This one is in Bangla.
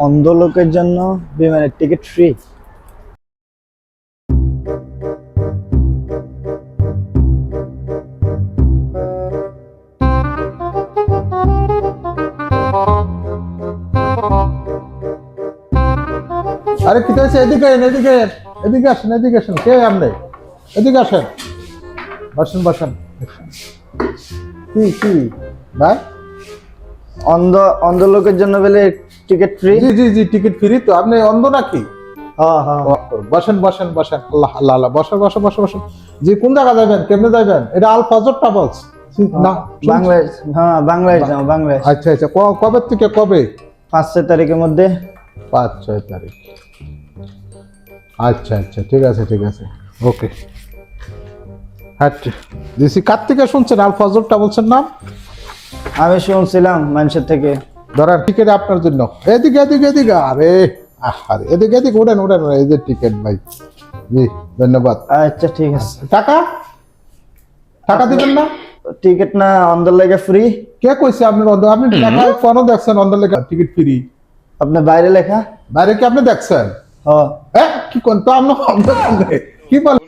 অন্ধ লোকের জন্য বিমানের টিকিট ফ্রি। আরে কি হয়েছে? এদিকে আসেন কে আপনি? এদিকে আসেন, বসেন। কি ভাই? অন্ধ অন্ধ লোকের জন্য বলে টিকিট ফ্রি। জি টিকিট ফ্রি তো? আপনি অন্ধ নাকি? হ্যাঁ হ্যাঁ। বসেন। আল্লাহ বসেন। জি, কোন জায়গা যাবেন, কেমনে যাবেন? এটা আল ফজর ট্রাভেলস না? বাংলাদেশ, হ্যাঁ বাংলাদেশ যাও, বাংলাদেশ। আচ্ছা কবে থেকে কবে? 5-6 তারিখের মধ্যে। 5-6 তারিখ। আচ্ছা ঠিক আছে ওকে। আচ্ছা দিছি। কার থেকে শুনছেন আল ফজর ট্রাভেলসের নাম? আমি শুনছিলাম মানুষের থেকে। ধরেন টিকিট আপনার জন্য। এদিকে আরে এদিকে ওঠেন। এই যে টিকিট ভাই। জি ধন্যবাদ। আচ্ছা ঠিক আছে। টাকা দিবেন না? টিকিট না অন্ধ লেগে ফ্রি। কে কইছে আপনার অন্ধ? আপনি টাকা কোনো দেখছেন অন্ধ লেখা টিকিট ফ্রি? আপনার বাইরে লেখা। বাইরে কি আপনি দেখছেন? হ্যাঁ। কি কোন তো আপনি অন্ধ কি বলেন?